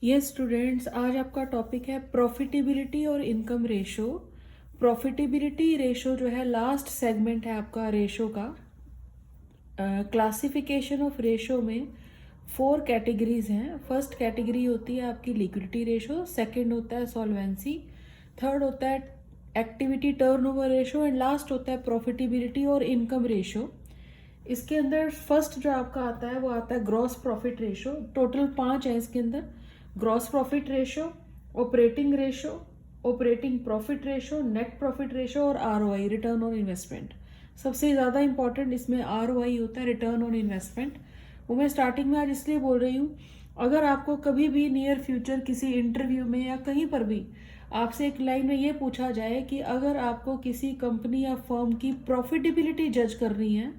Yes students, आज आपका topic है प्रॉफिटेबिलिटी और इनकम रेशो। प्रॉफिटेबिलिटी रेशो जो है लास्ट सेगमेंट है आपका रेशो का। क्लासिफिकेशन ऑफ रेशो में 4 कैटेगरीज हैं। फर्स्ट कैटेगरी होती है आपकी लिक्विडिटी रेशो, सेकंड होता है सॉल्वेंसी, थर्ड होता है activity turnover ratio and last होता है प्रॉफिटेबिलिटी और इनकम रेशो। इसके अंदर फर्स्ट जो आपका आता है वो आता है ग्रॉस प्रॉफिट रेशो। टोटल 5 है इसके अंदर। Gross profit ratio, operating ratio, operating profit ratio, net profit ratio और आरओआई, रिटर्न ऑन इन्वेस्टमेंट। सबसे ज़्यादा इंपॉर्टेंट इसमें आरओआई होता है, रिटर्न ऑन इन्वेस्टमेंट। वो मैं स्टार्टिंग में आज इसलिए बोल रही हूँ, अगर आपको कभी भी नियर फ्यूचर किसी इंटरव्यू में या कहीं पर भी आपसे एक लाइन में ये पूछा जाए कि अगर आपको किसी कंपनी या फर्म की प्रॉफिटेबिलिटी जज करनी है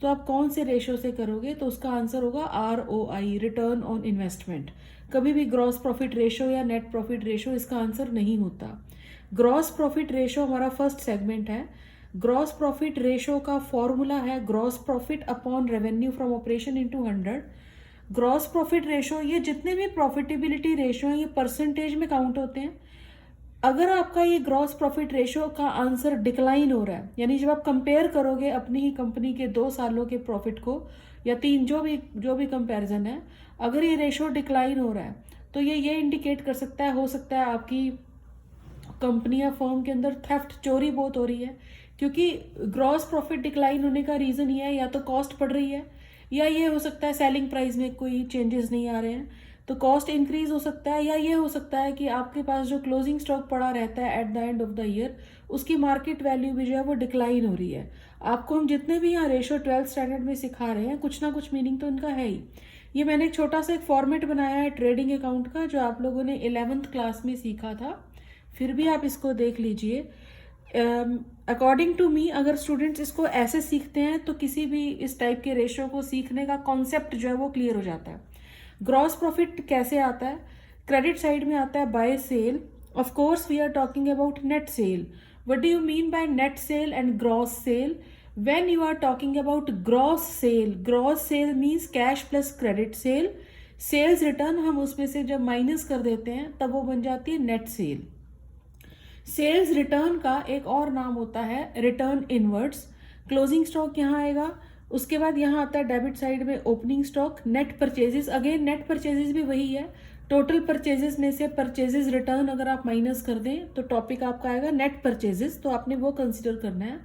तो आप कौन से रेशो से करोगे, तो उसका आंसर होगा आरओआई, रिटर्न ऑन इन्वेस्टमेंट। कभी भी ग्रॉस प्रॉफिट रेशो या नेट प्रॉफिट रेशो इसका आंसर नहीं होता। ग्रॉस प्रॉफिट रेशो हमारा फर्स्ट सेगमेंट है। ग्रॉस प्रॉफिट रेशो का फॉर्मूला है gross profit upon revenue from operation into 100। Gross profit ratio, ये जितने भी प्रॉफिटेबिलिटी रेशो हैं ये परसेंटेज में काउंट होते हैं। अगर आपका ये ग्रॉस प्रॉफिट रेशो का आंसर डिक्लाइन हो रहा है, यानी जब आप कंपेयर करोगे अपनी ही कंपनी के 2 सालों के प्रॉफिट को या 3, जो भी कंपैरिजन है, अगर ये रेशो डिक्लाइन हो रहा है तो ये इंडिकेट कर सकता है, हो सकता है आपकी कंपनी या फर्म के अंदर थेफ्ट, चोरी बहुत हो रही है। क्योंकि ग्रॉस प्रॉफिट डिक्लाइन होने का रीज़न ये है, या तो कॉस्ट बढ़ रही है या ये हो सकता है सेलिंग प्राइस में कोई चेंजेस नहीं आ रहे हैं तो कॉस्ट इंक्रीज हो सकता है, या ये हो सकता है कि आपके पास जो क्लोजिंग स्टॉक पड़ा रहता है at the end of the year उसकी मार्केट वैल्यू भी जो है वो डिक्लाइन हो रही है। आपको हम जितने भी यहाँ रेशो 12th स्टैंडर्ड में सिखा रहे हैं कुछ ना कुछ मीनिंग तो इनका है ही। ये मैंने एक छोटा सा एक फॉर्मेट बनाया है ट्रेडिंग अकाउंट का, जो आप लोगों ने 11th क्लास में सीखा था, फिर भी आप इसको देख लीजिए। अकॉर्डिंग टू मी, अगर स्टूडेंट्स इसको ऐसे सीखते हैं तो किसी भी इस टाइप के रेशो को सीखने का कॉन्सेप्ट जो है वो क्लियर हो जाता है। ग्रॉस प्रॉफिट कैसे आता है? क्रेडिट साइड में आता है by sale. Of course we are talking about net sale. What do you mean by net sale and gross sale? When you are talking about gross sale means cash plus credit sale. Sales return हम उसमें से जब minus कर देते हैं तब वो बन जाती है नेट सेल। सेल्स रिटर्न का एक और नाम होता है रिटर्न इनवर्ड्स। क्लोजिंग स्टॉक यहाँ आएगा, उसके बाद यहाँ आता है डेबिट साइड में opening stock. Net purchases, again net purchases भी वही है, टोटल परचेजेस में से परचेजेस रिटर्न अगर आप माइनस कर दें तो टॉपिक आपका आएगा नेट परचेजेस, तो आपने वो कंसिडर करना है।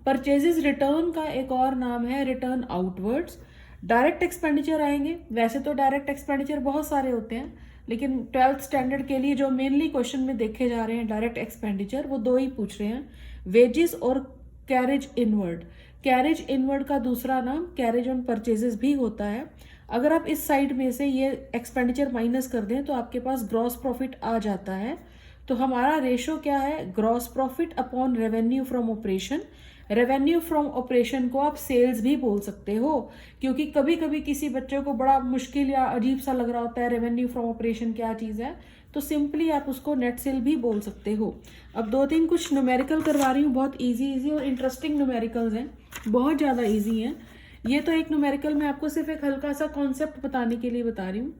परचेजेस रिटर्न का एक और नाम है रिटर्न आउटवर्ड्स। डायरेक्ट एक्सपेंडिचर आएंगे। वैसे तो डायरेक्ट एक्सपेंडिचर बहुत सारे होते हैं, लेकिन 12th स्टैंडर्ड के लिए जो मेनली क्वेश्चन में देखे जा रहे हैं डायरेक्ट एक्सपेंडिचर, वो 2 ही पूछ रहे हैं, वेजेस और कैरेज इनवर्ड। कैरेज इनवर्ड का दूसरा नाम कैरेज ऑन परचेजेस भी होता है। अगर आप इस साइड में से ये एक्सपेंडिचर माइनस कर दें तो आपके पास ग्रॉस प्रॉफिट आ जाता है। तो हमारा रेशो क्या है? Gross profit upon revenue from operation. Revenue from operation को आप सेल्स भी बोल सकते हो, क्योंकि कभी कभी किसी बच्चे को बड़ा मुश्किल या अजीब सा लग रहा होता है रेवेन्यू फ्रॉम ऑपरेशन क्या चीज़ है, तो सिंपली आप उसको नेट सेल भी बोल सकते हो। अब 2-3 कुछ न्यूमेरिकल करवा रही हूँ, बहुत इजी और इंटरेस्टिंग न्यूमेरिकल्स हैं, बहुत ज़्यादा इजी हैं। ये तो एक न्यूमेरिकल मैं आपको सिर्फ एक हल्का सा कॉन्सेप्ट बताने के लिए बता रही हूँ।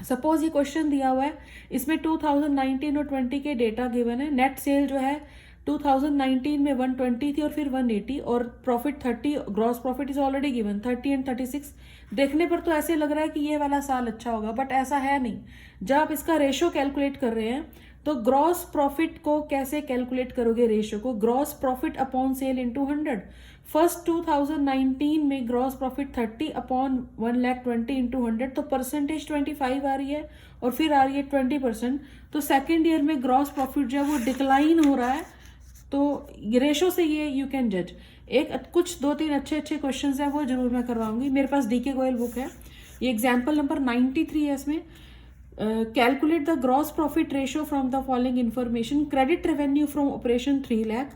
सपोज ये क्वेश्चन दिया हुआ है, इसमें 2019 और 20 के डेटा गिवन है। नेट सेल जो है 2019 में 120 थी और फिर 180, और profit 30, gross profit is already given 30 and 36। देखने पर तो ऐसे लग रहा है कि ये वाला साल अच्छा होगा, बट ऐसा है नहीं। जब आप इसका रेशो कैलकुलेट कर रहे हैं तो ग्रॉस प्रॉफिट को कैसे कैलकुलेट करोगे? रेशो को gross profit upon sale into 100। First 2019 में ग्रॉस प्रॉफिट 30 अपॉन 120 इंटू 100, तो परसेंटेज 25 आ रही है और फिर आ रही है 20%। तो सेकेंड ईयर में ग्रॉस प्रॉफिट जो है वो डिक्लाइन हो रहा है, तो रेशो से ये यू कैन जज। एक कुछ 2-3 अच्छे क्वेश्चंस हैं वो जरूर मैं करवाऊंगी। मेरे पास डीके गोयल बुक है, ये एग्जाम्पल नंबर 93 है। इसमें calculate the gross profit ratio from the following information. Credit revenue from operation 3 lakh,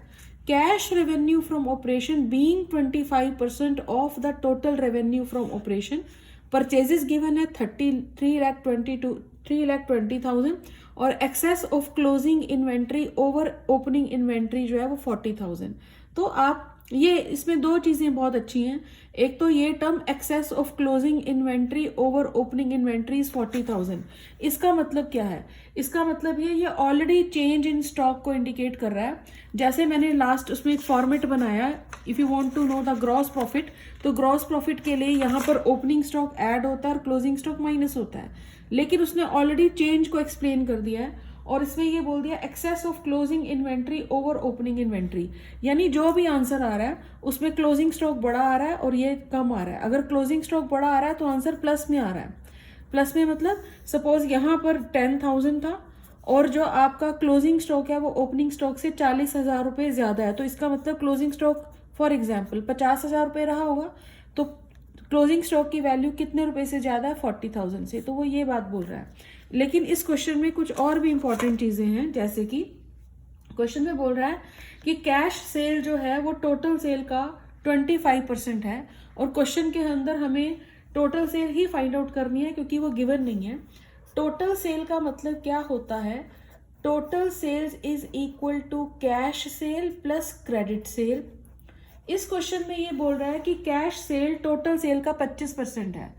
cash revenue from operation being 25% of the total revenue from operation. Purchases given है 3,20,000 और excess of closing inventory over opening inventory जो है वो 40,000। तो आप ये इसमें दो चीजें बहुत अच्छी हैं। एक तो ये term excess of closing inventory over opening inventory is 40,000। इसका मतलब क्या है? इसका मतलब ये ऑलरेडी चेंज इन स्टॉक को इंडिकेट कर रहा है। जैसे मैंने लास्ट उसमें एक फॉर्मेट बनाया, if you want to know the gross profit, तो ग्रॉस प्रॉफिट के लिए यहाँ पर ओपनिंग स्टॉक ऐड होता है और क्लोजिंग स्टॉक माइनस होता है, लेकिन उसने ऑलरेडी चेंज को एक्सप्लेन कर दिया है और इसमें ये बोल दिया excess of closing inventory over opening inventory. यानी जो भी आंसर आ रहा है उसमें क्लोजिंग स्टॉक बड़ा आ रहा है और ये कम आ रहा है। अगर क्लोजिंग स्टॉक बड़ा आ रहा है तो आंसर प्लस में आ रहा है। प्लस में मतलब सपोज यहाँ पर 10,000 था और जो आपका क्लोजिंग स्टॉक है वो ओपनिंग स्टॉक से 40,000 रुपये ज्यादा है, तो इसका मतलब क्लोजिंग स्टॉक फॉर एग्जाम्पल 50,000 रुपये रहा होगा, तो क्लोजिंग स्टॉक की वैल्यू कितने रुपए से ज्यादा है? 40,000 से। तो वो ये बात बोल रहा है। लेकिन इस क्वेश्चन में कुछ और भी इंपॉर्टेंट चीजें हैं, जैसे कि क्वेश्चन में बोल रहा है कि कैश सेल जो है वो टोटल सेल का 25% है और क्वेश्चन के अंदर हमें टोटल सेल ही फाइंड आउट करनी है क्योंकि वो गिवन नहीं है। टोटल सेल का मतलब क्या होता है? Total sales is equal to cash sale plus credit sale. इस क्वेश्चन में ये बोल रहा है कि कैश सेल टोटल सेल का 25% है।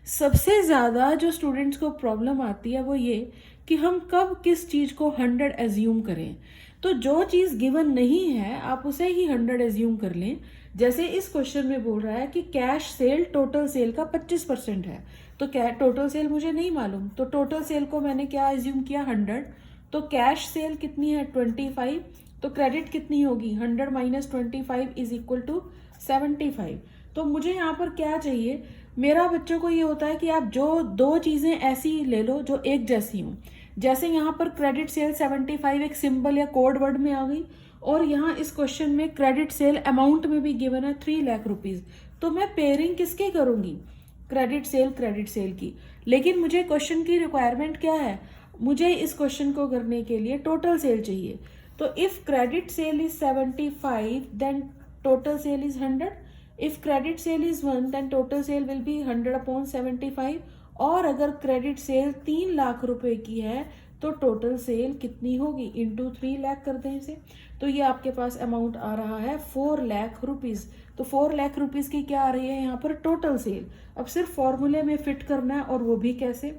सबसे ज्यादा जो स्टूडेंट्स को प्रॉब्लम आती है वो ये कि हम कब किस चीज को 100 एज्यूम करें। तो जो चीज गिवन नहीं है आप उसे ही 100 एज्यूम कर लें। जैसे इस क्वेश्चन में बोल रहा है कि कैश सेल टोटल सेल का 25% है, तो क्या टोटल सेल मुझे नहीं मालूम, तो टोटल सेल को मैंने क्या एज्यूम किया? 100। तो कैश सेल कितनी है? 25। तो क्रेडिट कितनी होगी? 100 माइनस 25 इज इक्वल टू 75। तो मुझे यहाँ पर क्या चाहिए? मेरा बच्चों को ये होता है कि आप जो दो चीजें ऐसी ले लो जो एक जैसी हो। जैसे यहाँ पर क्रेडिट सेल 75 एक सिंबल या कोड वर्ड में आ गई और यहाँ इस क्वेश्चन में क्रेडिट सेल अमाउंट में भी गिवन है 3 लाख रुपीज, तो मैं पेयरिंग किसकी करूंगी? क्रेडिट सेल की। लेकिन मुझे क्वेश्चन की रिक्वायरमेंट क्या है? मुझे इस क्वेश्चन को करने के लिए टोटल सेल चाहिए। तो if credit sale is 75 then total sale is 100। If credit sale is 1 then total sale will be 100 upon 75। और अगर क्रेडिट सेल 3 लाख रुपए की है तो टोटल सेल कितनी होगी? इंटू 3 लाख कर दें इसे, तो ये आपके पास अमाउंट आ रहा है 4 लाख रुपीज। तो 4 लाख रुपीज की क्या आ रही है यहाँ पर? Total sale. अब सिर्फ फॉर्मूले में फिट करना है, और वो भी कैसे?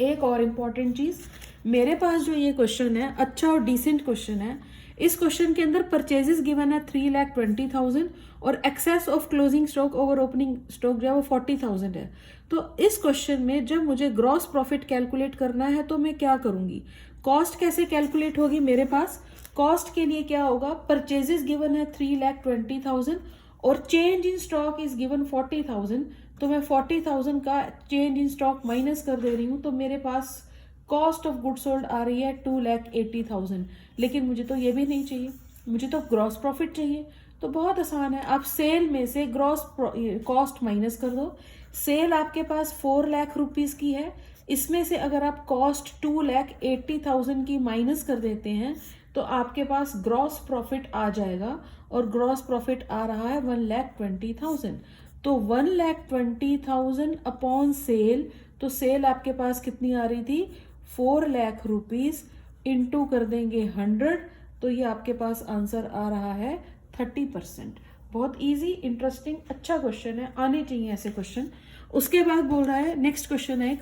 एक और इम्पॉर्टेंट चीज, मेरे पास जो ये क्वेश्चन है अच्छा और डिसेंट क्वेश्चन है। इस क्वेश्चन के अंदर परचेजेस गिवन है 3,20,000 और excess of closing stock over opening stock जो है वो 40,000 है। तो इस क्वेश्चन में जब मुझे ग्रॉस प्रॉफिट कैलकुलेट करना है तो मैं क्या करूंगी? कॉस्ट कैसे कैलकुलेट होगी? मेरे पास कॉस्ट के लिए क्या होगा? परचेजेस गिवन है 3,20,000 और change in stock is given 40,000, तो मैं 40,000 का चेंज इन स्टॉक माइनस कर दे रही हूँ, तो मेरे पास कॉस्ट ऑफ गुड सोल्ड आ रही है 2,80,000। लेकिन मुझे तो ये भी नहीं चाहिए, मुझे तो ग्रॉस प्रॉफिट चाहिए। तो बहुत आसान है, आप सेल में से ग्रॉस कॉस्ट माइनस कर दो। सेल आपके पास 4 लाख रुपीज की है, इसमें से अगर आप कॉस्ट 2,80,000 की माइनस कर देते हैं तो आपके पास ग्रॉस प्रॉफिट आ जाएगा, और ग्रॉस प्रॉफिट आ रहा है 1,20,000। तो 1,20,000 अपॉन सेल, तो सेल आपके पास कितनी आ रही थी? 4 लाख रुपीज, इंटू कर देंगे 100, तो ये आपके पास आंसर आ रहा है 30%। बहुत इजी, इंटरेस्टिंग, अच्छा क्वेश्चन है, आने चाहिए ऐसे क्वेश्चन। उसके बाद बोल रहा है नेक्स्ट क्वेश्चन है,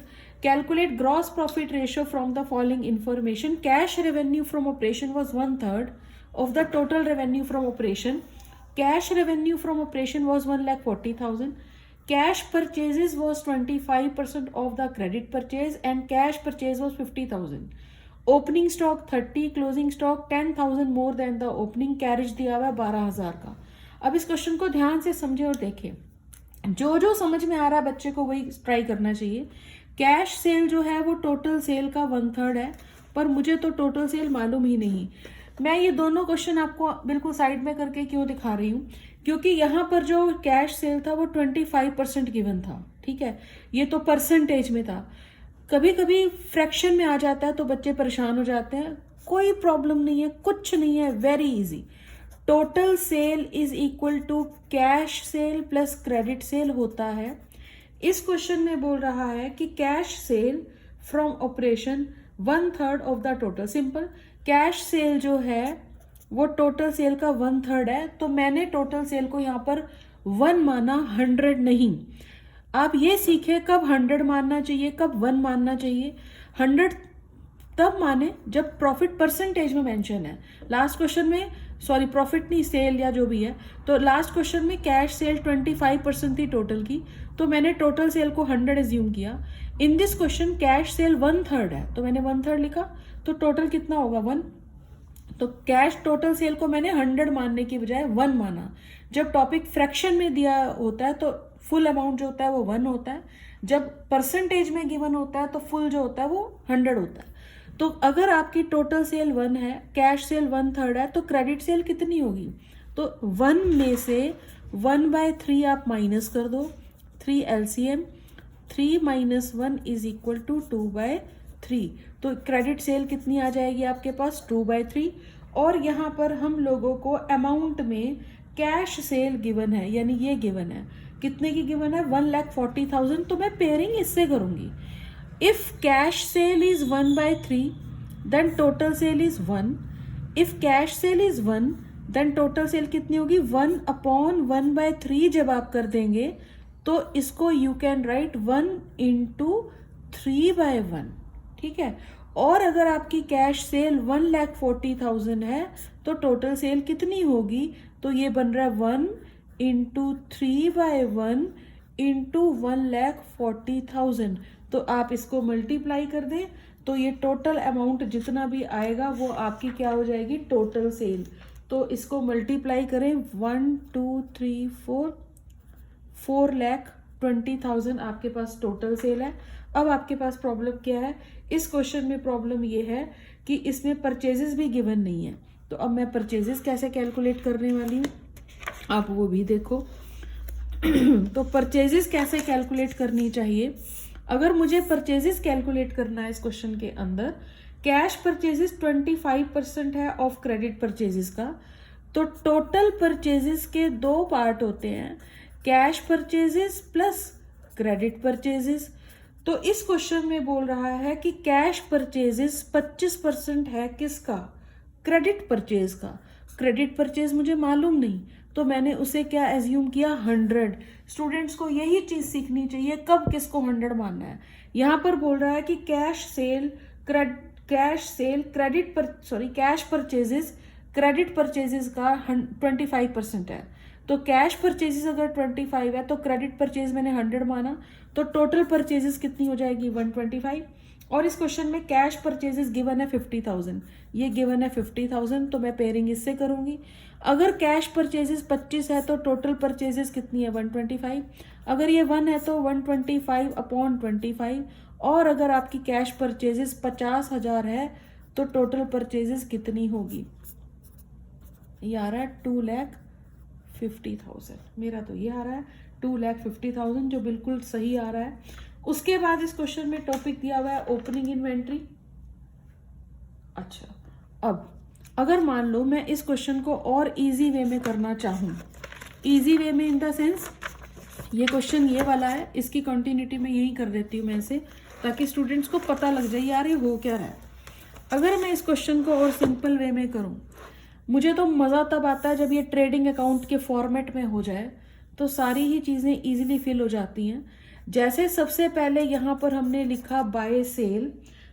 calculate gross profit ratio from the following information. Cash revenue from operation was 1/3 of the total revenue from operation. Cash revenue from operation was 1,40,000. Cash purchases was 25% of the credit purchase and cash purchase was 50,000. Opening stock 30, closing stock 10,000 more than the opening, carriage दिया हुआ है 12,000 का। अब इस question को ध्यान से समझे और देखें, जो जो समझ में आ रहा है बच्चे को वही ट्राई करना चाहिए। कैश सेल जो है वो टोटल सेल का 1/3 है, पर मुझे तो टोटल सेल मालूम ही नहीं। मैं ये दोनों क्वेश्चन आपको बिल्कुल साइड में करके क्यों दिखा रही हूँ? क्योंकि यहाँ पर जो कैश सेल था वो 25% गिवन था, ठीक है, ये तो परसेंटेज में था। कभी कभी फ्रैक्शन में आ जाता है तो बच्चे परेशान हो जाते हैं, कोई प्रॉब्लम नहीं है, कुछ नहीं है, very easy. Total sale is equal to cash sale plus credit sale होता है। इस क्वेश्चन में बोल रहा है कि cash sale from operation 1/3 of the total. Simple, cash sale जो है वो टोटल सेल का 1/3 है, तो मैंने टोटल सेल को यहाँ पर 1 माना, 100 नहीं। आप ये सीखे कब 100 मानना चाहिए, कब 1 मानना चाहिए। 100 तब माने जब प्रॉफिट परसेंटेज में मेंशन है। लास्ट क्वेश्चन में, सॉरी प्रॉफिट नहीं, सेल या जो भी है, तो लास्ट क्वेश्चन में कैश सेल 25% थी टोटल की, तो मैंने टोटल सेल को 100 एज्यूम किया। In this question cash cell 1/3 है, तो मैंने 1/3 लिखा, तो टोटल कितना होगा 1। तो कैश टोटल सेल को मैंने 100 मानने की बजाय 1 माना। जब टॉपिक फ्रैक्शन में दिया होता है तो फुल अमाउंट जो होता है वो 1 होता है, जब परसेंटेज में गिवन होता है तो फुल जो होता है वो 100 होता है। तो अगर आपकी टोटल सेल 1 है, कैश सेल 1/3 है, तो क्रेडिट सेल कितनी होगी। तो 1 में से 1/3 आप माइनस कर दो, 3 LCM, 3 - 1 = 2/3। तो क्रेडिट सेल कितनी आ जाएगी आपके पास 2/3। और यहाँ पर हम लोगों को अमाउंट में कैश सेल गिवन है, यानी ये गिवन है, कितने की गिवन है 1,40,000। तो मैं पेयरिंग इससे करूंगी। If cash sale is 1/3 then total sale is 1। If cash sale is 1 then total sale कितनी होगी 1/1/3। जब आप कर देंगे तो इसको यू कैन राइट 1 × 3/1, ठीक है। और अगर आपकी कैश सेल 1,40,000 है तो टोटल सेल कितनी होगी, तो ये बन रहा है 1 × 3/1 × 1,40,000। तो आप इसको मल्टीप्लाई कर दें तो ये टोटल अमाउंट जितना भी आएगा वो आपकी क्या हो जाएगी टोटल सेल। तो इसको मल्टीप्लाई करें 1 2 3 4,20,000 आपके पास टोटल सेल है। अब आपके पास प्रॉब्लम क्या है, इस क्वेश्चन में प्रॉब्लम ये है कि इसमें परचेजेस भी गिवन नहीं है। तो अब मैं परचेजेस कैसे कैलकुलेट करने वाली हूँ, आप वो भी देखो। तो परचेजेस कैसे कैलकुलेट करनी चाहिए। अगर मुझे परचेजेस कैलकुलेट करना है इस क्वेश्चन के अंदर, कैश परचेजेस 25% है ऑफ क्रेडिट परचेजेस का, तो टोटल परचेजेस के 2 पार्ट होते हैं, cash purchases plus credit purchases. तो इस क्वेश्चन में बोल रहा है कि कैश परचेजेस 25% है किसका, क्रेडिट परचेज का। क्रेडिट परचेज मुझे मालूम नहीं, तो मैंने उसे क्या एज्यूम किया 100। स्टूडेंट्स को यही चीज सीखनी चाहिए कब किसको 100 मानना है। यहाँ पर बोल रहा है कि कैश परचेजेस क्रेडिट परचेजेस का 25% है। तो कैश परचेजेस अगर 25 है तो क्रेडिट परचेज मैंने 100 माना, तो टोटल परचेजेस कितनी हो जाएगी 125। और इस क्वेश्चन में कैश परचेजेस गिवन है 50,000, ये गिवन है 50,000, तो मैं पेयरिंग इससे करूंगी। अगर कैश परचेजेस 25 है तो टोटल परचेजेस कितनी है 125। अगर ये 1 है तो 125/25। और अगर आपकी कैश परचेजेस 50,000 है तो टोटल परचेजेस कितनी होगी, ये आ रहा है 2,50,000। मेरा तो ये आ रहा है 2,50,000 जो बिल्कुल सही आ रहा है। उसके बाद इस क्वेश्चन में टॉपिक दिया हुआ है ओपनिंग इन्वेंट्री। अच्छा, अब अगर मान लो मैं इस क्वेश्चन को और इजी वे में करना चाहूँ, इजी वे में इन द सेंस ये क्वेश्चन ये वाला है, इसकी कंटिन्यूटी में यही कर देती हूँ मैं इसे, ताकि स्टूडेंट्स को पता लग जाए यार ये हो क्या रहा है। अगर मैं इस क्वेश्चन को और सिंपल वे में करूँ, मुझे तो मज़ा तब आता है जब ये ट्रेडिंग अकाउंट के फॉर्मेट में हो जाए, तो सारी ही चीज़ें इजीली फिल हो जाती हैं। जैसे सबसे पहले यहाँ पर हमने लिखा बाय सेल,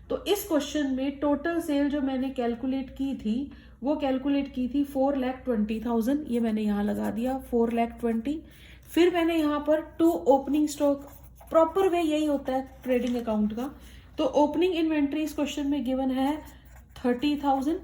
तो इस क्वेश्चन में टोटल सेल जो मैंने कैलकुलेट की थी वो कैलकुलेट की थी 4,20,000, ये मैंने यहाँ लगा दिया 4,20,000। फिर मैंने यहाँ पर 2 ओपनिंग स्टॉक, प्रॉपर वे यही होता है ट्रेडिंग अकाउंट का। तो ओपनिंग इन्वेंट्री इस क्वेश्चन में गिवन है 30,000।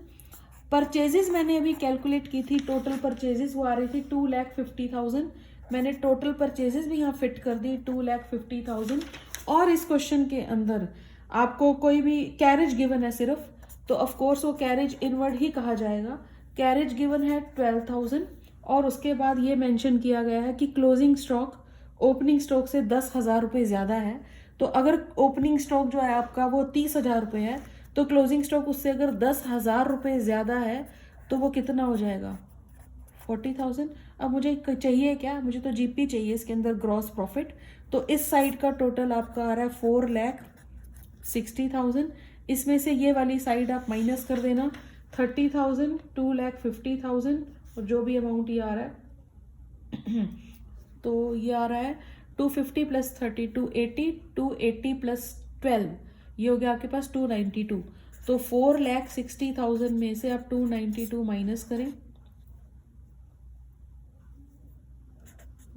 परचेजेस मैंने अभी कैलकुलेट की थी, टोटल परचेजेस वो आ रही थी 2,50,000। मैंने टोटल परचेजेस भी यहाँ फिट कर दी 2,50,000। और इस क्वेश्चन के अंदर आपको कोई भी कैरेज गिवन है सिर्फ, तो ऑफ कोर्स वो कैरेज इनवर्ड ही कहा जाएगा। कैरेज गिवन है 12,000 और उसके बाद ये मेंशन किया गया है कि क्लोजिंग स्टॉक ओपनिंग स्टॉक से 10,000 रुपये ज़्यादा है। तो अगर ओपनिंग स्टॉक जो है आपका वो 30,000 रुपये है, तो क्लोजिंग स्टॉक उससे अगर 10,000 रुपये ज़्यादा है तो वो कितना हो जाएगा 40,000। अब मुझे चाहिए क्या, मुझे तो जीपी चाहिए इसके अंदर ग्रॉस प्रॉफिट। तो इस साइड का टोटल आपका आ रहा है 4,60,000। इसमें से ये वाली साइड आप माइनस कर देना, 30,000, 2,50,000 और जो भी अमाउंट ये आ रहा है तो ये आ रहा है 250 प्लस 30 280, 280 प्लस 12 ये हो गया आपके पास 292। तो 4,60,000 में से आप 292 माइनस करें,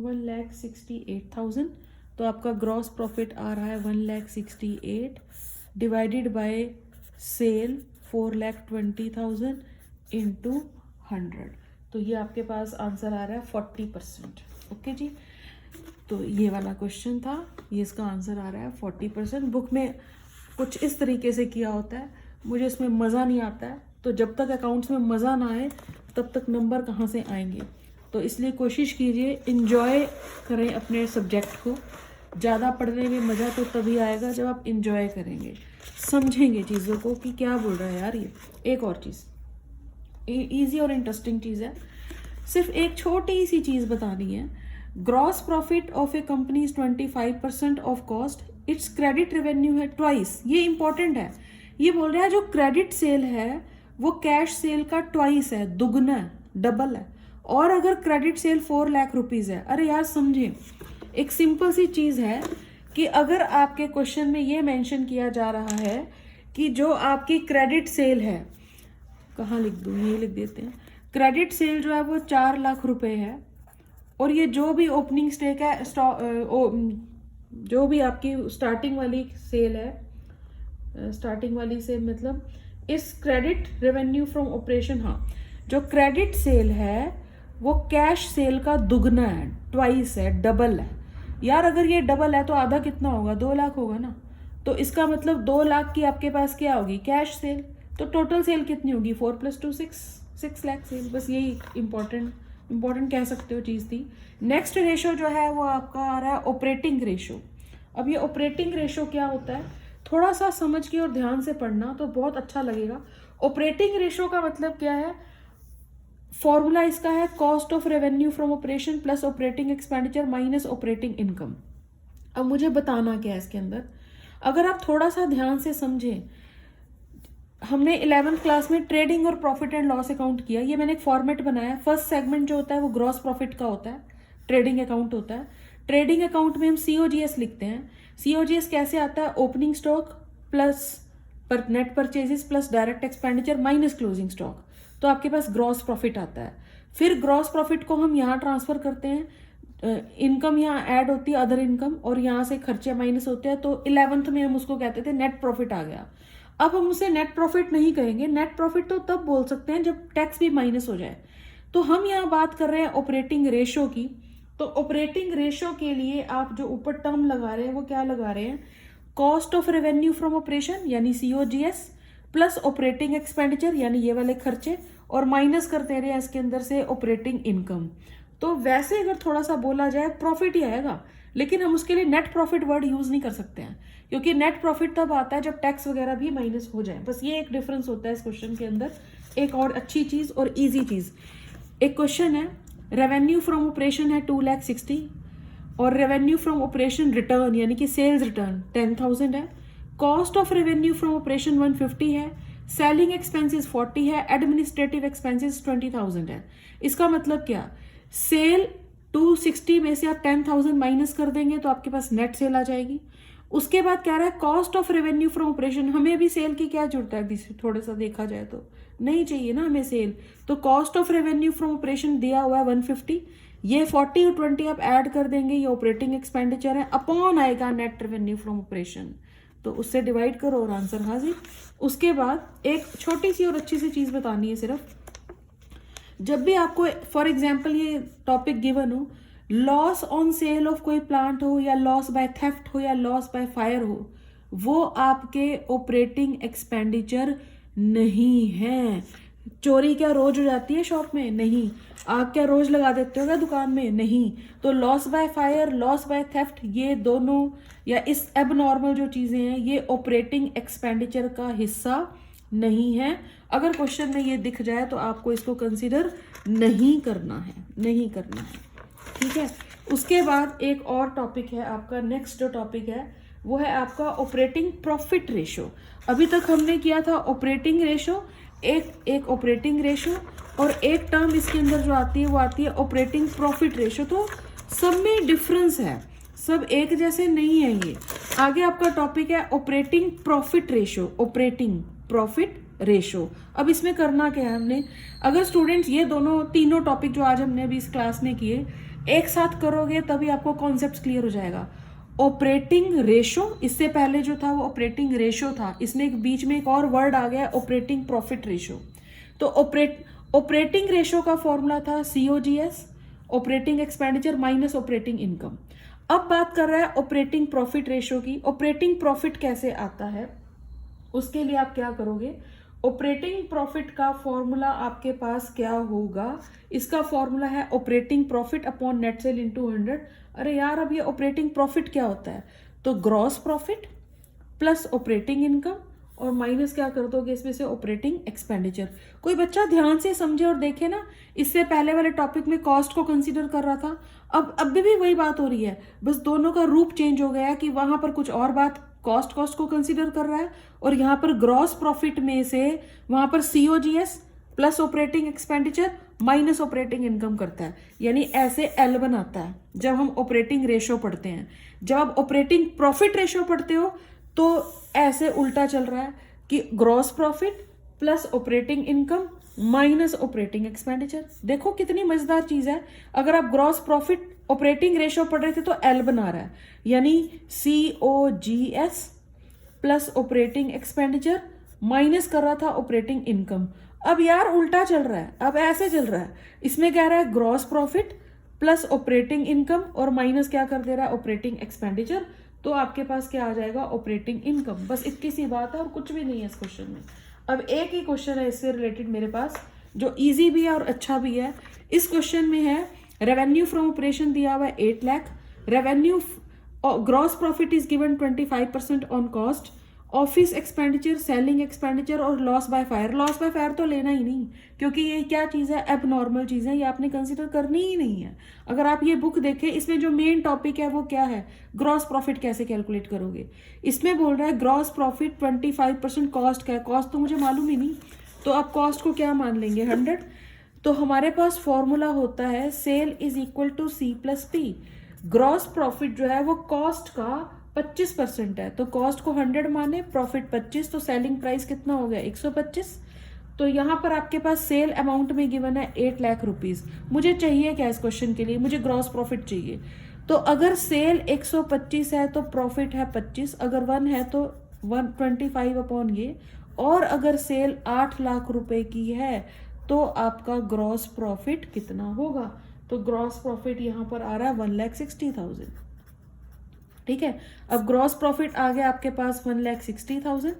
1,68,000, तो आपका ग्रॉस प्रॉफिट आ रहा है 1,68,000 डिवाइडेड बाय सेल 4,20,000 इंटू 100, तो ये आपके पास आंसर आ रहा है 40%। ओके जी, तो ये वाला क्वेश्चन था, ये इसका आंसर आ रहा है 40%। बुक में कुछ इस तरीके से किया होता है, मुझे इसमें मज़ा नहीं आता है, तो जब तक अकाउंट्स में मज़ा ना आए तब तक नंबर कहाँ से आएंगे। तो इसलिए कोशिश कीजिए इन्जॉय करें अपने सब्जेक्ट को। ज़्यादा पढ़ने में मज़ा तो तभी आएगा जब आप इन्जॉय करेंगे, समझेंगे चीज़ों को कि क्या बोल रहा है यार ये। एक और चीज़ ईजी और इंटरेस्टिंग चीज़ है, सिर्फ एक छोटी सी चीज़ बतानी है। Gross profit of A company is 25% of cost, it's credit revenue है ट्वाइस। ये इंपॉर्टेंट है, ये बोल रहा है जो क्रेडिट सेल है वो कैश सेल का ट्वाइस है, दुगना है, डबल है। और अगर क्रेडिट सेल 4 लाख रुपीज़ है, अरे यार समझे, एक सिंपल सी चीज़ है कि अगर आपके क्वेश्चन में ये मेंशन किया जा रहा है कि जो आपकी क्रेडिट सेल है, कहाँ लिख दूँ, ये लिख देते हैं, क्रेडिट सेल जो है वो 4 लाख रुपए है, और ये जो भी ओपनिंग स्टेक है, जो भी आपकी स्टार्टिंग वाली सेल है, स्टार्टिंग वाली से मतलब इस क्रेडिट रेवेन्यू फ्रॉम ऑपरेशन, हाँ जो क्रेडिट सेल है वो कैश सेल का दुगना है, ट्वाइस है, डबल है। यार अगर ये डबल है तो आधा कितना होगा, 2 लाख होगा ना। तो इसका मतलब 2 लाख की आपके पास क्या होगी, कैश सेल। तो टोटल सेल कितनी होगी, 4 + 2 6 लाख सेल। बस यही इंपॉर्टेंट कह सकते हो चीज़ थी। नेक्स्ट रेशो जो है वो आपका आ रहा है ऑपरेटिंग रेशो। अब ये ऑपरेटिंग रेशो क्या होता है, थोड़ा सा समझ के और ध्यान से पढ़ना तो बहुत अच्छा लगेगा। ऑपरेटिंग रेशो का मतलब क्या है, फॉर्मूला इसका है cost of revenue from operation plus operating expenditure minus operating income. अब मुझे बताना क्या है इसके अंदर, अगर आप थोड़ा सा ध्यान से समझें, हमने 11th क्लास में ट्रेडिंग और प्रॉफिट एंड लॉस अकाउंट किया। ये मैंने एक फॉर्मेट बनाया। फर्स्ट सेगमेंट जो होता है वो ग्रॉस प्रॉफिट का होता है, ट्रेडिंग अकाउंट होता है। ट्रेडिंग अकाउंट में हम COGS लिखते हैं। COGS कैसे आता है, opening stock plus net purchases plus direct expenditure minus closing stock, तो आपके पास ग्रॉस प्रॉफिट आता है। फिर ग्रॉस प्रॉफिट को हम यहाँ ट्रांसफर करते हैं, इनकम यहाँ ऐड होती है, अदर इनकम, और यहाँ से खर्चे माइनस होते हैं, तो 11th में हम उसको कहते थे नेट प्रॉफिट आ गया। अब हम उसे नेट प्रॉफिट नहीं कहेंगे, नेट प्रॉफिट तो तब बोल सकते हैं जब टैक्स भी माइनस हो जाए। तो हम यहाँ बात कर रहे हैं ऑपरेटिंग रेशो की। तो ऑपरेटिंग रेशो के लिए आप जो ऊपर टर्म लगा रहे हैं वो क्या लगा रहे हैं, cost of revenue from operation यानी COGS प्लस ऑपरेटिंग एक्सपेंडिचर यानी ये वाले खर्चे, और माइनस करते रहे इसके अंदर से ऑपरेटिंग इनकम। तो वैसे अगर थोड़ा सा बोला जाए प्रॉफिट ही आएगा, लेकिन हम उसके लिए नेट प्रॉफिट वर्ड यूज नहीं कर सकते हैं, क्योंकि नेट प्रॉफिट तब आता है जब टैक्स वगैरह भी माइनस हो जाए। बस ये एक डिफरेंस होता है इस क्वेश्चन के अंदर। एक और अच्छी चीज और इजी चीज, एक क्वेश्चन है रेवेन्यू फ्रॉम ऑपरेशन है 2,60,000 और रेवेन्यू फ्रॉम ऑपरेशन रिटर्न यानी कि सेल्स रिटर्न 10,000 है। Cost of revenue from operation 150 है, सेलिंग एक्सपेंसेस 40 है, एडमिनिस्ट्रेटिव एक्सपेंसेस 20,000 है। इसका मतलब क्या, सेल 260 में से आप 10,000 माइनस कर देंगे तो आपके पास नेट सेल आ जाएगी। उसके बाद क्या रहा है, cost of revenue from operation, हमें अभी सेल की क्या जरूरत है, अभी थोड़ा सा देखा जाए तो नहीं चाहिए ना हमें सेल। तो cost of revenue from operation दिया हुआ है 150, ये 40 और 20 आप ऐड कर देंगे, ये ऑपरेटिंग एक्सपेंडिचर है, अपॉन आएगा नेट रेवेन्यू फ्रॉम ऑपरेशन, तो उससे डिवाइड करो और आंसर हाजिर। उसके बाद एक छोटी सी और अच्छी सी चीज बतानी है सिर्फ, जब भी आपको फॉर एग्जाम्पल ये टॉपिक गिवन हो, लॉस ऑन सेल ऑफ कोई प्लांट हो या लॉस बाय थेफ्ट हो या लॉस बाय फायर हो, वो आपके ऑपरेटिंग एक्सपेंडिचर नहीं है। चोरी क्या रोज हो जाती है शॉप में, नहीं। आग क्या रोज लगा देते हो क्या दुकान में, नहीं। तो loss by fire, loss by theft, ये दोनों या इस एबनॉर्मल जो चीजें हैं ये ऑपरेटिंग एक्सपेंडिचर का हिस्सा नहीं है। अगर क्वेश्चन में ये दिख जाए तो आपको इसको कंसीडर नहीं करना है, नहीं करना है, ठीक है। उसके बाद एक और टॉपिक है आपका, नेक्स्ट जो टॉपिक है वो है आपका ऑपरेटिंग प्रॉफिट रेशो। अभी तक हमने किया था ऑपरेटिंग रेशो, एक ऑपरेटिंग रेशो और एक टर्म इसके अंदर जो आती है वो आती है ऑपरेटिंग प्रॉफिट रेशो। तो सब में डिफरेंस है, सब एक जैसे नहीं है ये। आगे आपका टॉपिक है operating profit ratio, operating profit ratio. अब इसमें करना क्या है हमने, अगर स्टूडेंट्स ये दोनों तीनों टॉपिक जो आज हमने अभी इस क्लास में किए एक साथ करोगे तभी आपको कॉन्सेप्ट क्लियर हो जाएगा। ऑपरेटिंग रेशो, इससे पहले जो था वो ऑपरेटिंग रेशो था, इसमें एक बीच में एक और वर्ड आ गया ऑपरेटिंग प्रॉफिट रेशो। तो ऑपरेटिंग रेशो का फॉर्मूला था COGS, operating expenditure minus operating income. अब बात कर रहा है ऑपरेटिंग प्रॉफिट रेशो की। ऑपरेटिंग प्रॉफिट कैसे आता है, उसके लिए आप क्या करोगे, ऑपरेटिंग प्रॉफिट का फॉर्मूला आपके पास क्या होगा, इसका फॉर्मूला है operating profit upon net cell into 100। अरे यार अब ये ऑपरेटिंग प्रॉफिट क्या होता है, तो gross profit plus operating income और माइनस क्या कर दोगे इसमें से ऑपरेटिंग एक्सपेंडिचर। कोई बच्चा ध्यान से समझे और देखे ना, इससे पहले वाले टॉपिक में कॉस्ट को कंसीडर कर रहा था, अब भी वही बात हो रही है, बस दोनों का रूप चेंज हो गया है कि वहां पर कुछ और बात कॉस्ट को कंसीडर कर रहा है और यहाँ पर ग्रॉस प्रॉफिट में से वहां पर COGS plus operating expenditure minus operating income करता है, यानी ऐसे एल बनाता है जब हम ऑपरेटिंग रेशो पढ़ते हैं। जब आप ऑपरेटिंग प्रॉफिट रेशो पढ़ते हो तो ऐसे उल्टा चल रहा है कि gross profit plus operating income minus operating expenditure. देखो कितनी मजेदार चीज है, अगर आप ग्रॉस प्रॉफिट ऑपरेटिंग रेशो पढ़ रहे थे तो एल बना रहा है, यानी COGS plus operating expenditure minus कर रहा था ऑपरेटिंग इनकम। अब यार उल्टा चल रहा है, अब ऐसे चल रहा है, इसमें कह रहा है gross profit plus operating income और माइनस क्या कर दे रहा है ऑपरेटिंग एक्सपेंडिचर। तो आपके पास क्या आ जाएगा ऑपरेटिंग इनकम। बस इतनी सी बात है और कुछ भी नहीं है इस क्वेश्चन में। अब एक ही क्वेश्चन है इससे रिलेटेड मेरे पास जो इजी भी है और अच्छा भी है। इस क्वेश्चन में है रेवेन्यू फ्रॉम ऑपरेशन दिया हुआ है 8 lakh, revenue gross profit is given 25% on cost, office expenditure, selling expenditure और loss by fire. Loss by fire तो लेना ही नहीं क्योंकि ये क्या चीज़ है, एबनॉर्मल चीज़ है, ये आपने कंसिडर करनी ही नहीं है। अगर आप ये बुक देखें इसमें जो मेन टॉपिक है वो क्या है, ग्रॉस प्रॉफिट कैसे कैलकुलेट करोगे। इसमें बोल रहा है ग्रॉस प्रॉफिट 25% कॉस्ट का है, कॉस्ट तो मुझे मालूम ही नहीं, तो आप कॉस्ट को क्या मान लेंगे 100। तो हमारे पास फॉर्मूला होता है sale is equal to C plus P। Gross profit जो है वो कॉस्ट का 25% है, तो कॉस्ट को 100 माने, प्रॉफिट 25, तो सेलिंग प्राइस कितना हो गया 125। तो यहाँ पर आपके पास सेल अमाउंट में गिवन है 8 लाख रुपीज। मुझे चाहिए क्या इस क्वेश्चन के लिए, मुझे ग्रॉस प्रॉफिट चाहिए। तो अगर सेल 125 है तो प्रॉफिट है 25, अगर 1 है तो 125 अपॉन ये, और अगर सेल 8 लाख रुपए की है तो आपका ग्रॉस प्रॉफिट कितना होगा, तो ग्रॉस प्रॉफिट यहाँ पर आ रहा है 1,60,000। ठीक है, अब ग्रॉस प्रॉफिट आ गया आपके पास 1,60,000।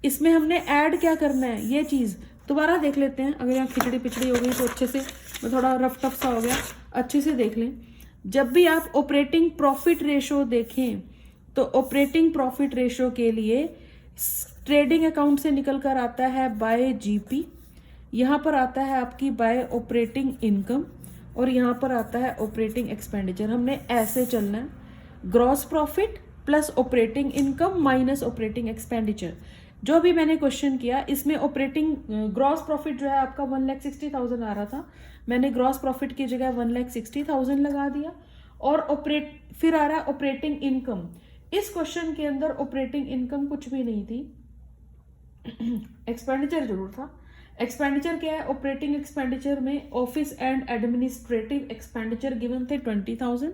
इसमें हमने ऐड क्या करना है, ये चीज दोबारा देख लेते हैं। अगर यहाँ खिचड़ी पिचड़ी हो गई तो अच्छे से, मैं थोड़ा रफ टफ सा हो गया, अच्छे से देख लें। जब भी आप ऑपरेटिंग प्रॉफिट रेशो देखें तो ऑपरेटिंग प्रॉफिट रेशो के लिए ट्रेडिंग अकाउंट से निकल कर आता है बाय GP, यहाँ पर आता है आपकी बाय ऑपरेटिंग इनकम और यहाँ पर आता है ऑपरेटिंग एक्सपेंडिचर। हमने ऐसे चलना है, gross profit plus operating income minus operating expenditure. जो भी मैंने क्वेश्चन किया इसमें ऑपरेटिंग ग्रॉस प्रॉफिट जो है आपका 1,60,000 आ रहा था, मैंने ग्रॉस प्रॉफिट की जगह 1,60,000 लगा दिया। और फिर आ रहा है ऑपरेटिंग इनकम। इस क्वेश्चन के अंदर ऑपरेटिंग इनकम कुछ भी नहीं थी, एक्सपेंडिचर जरूर था। एक्सपेंडिचर क्या है, ऑपरेटिंग एक्सपेंडिचर में office and administrative expenditure given थे 20,000,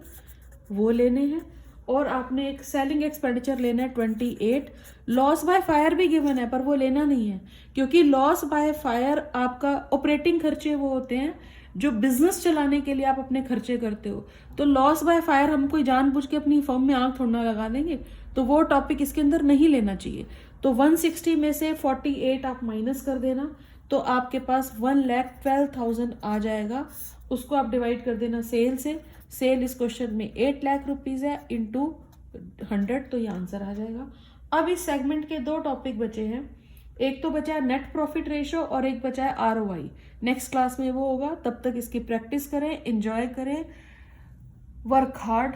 वो लेने हैं। और आपने एक सेलिंग एक्सपेंडिचर लेना है 28। लॉस बाय फायर भी गिवन है पर वो लेना नहीं है, क्योंकि लॉस बाय फायर आपका ऑपरेटिंग खर्चे वो होते हैं जो बिजनेस चलाने के लिए आप अपने खर्चे करते हो। तो लॉस बाय फायर हम कोई जानबूझ के अपनी फर्म में आंख थोड़ा लगा देंगे, तो वो टॉपिक इसके अंदर नहीं लेना चाहिए। तो 160 में से 48 आप माइनस कर देना, तो आपके पास 1,12,000 आ जाएगा। उसको आप डिवाइड कर देना सेल से। सेल इस क्वेश्चन में 8 लाख रुपीज है इंटू 100, तो ये आंसर आ जाएगा। अब इस सेगमेंट के 2 टॉपिक बचे हैं, एक तो बचा है नेट प्रॉफिट रेशो और एक बचा है ROI। नेक्स्ट क्लास में वो होगा, तब तक इसकी प्रैक्टिस करें, एंजॉय करें, वर्क हार्ड।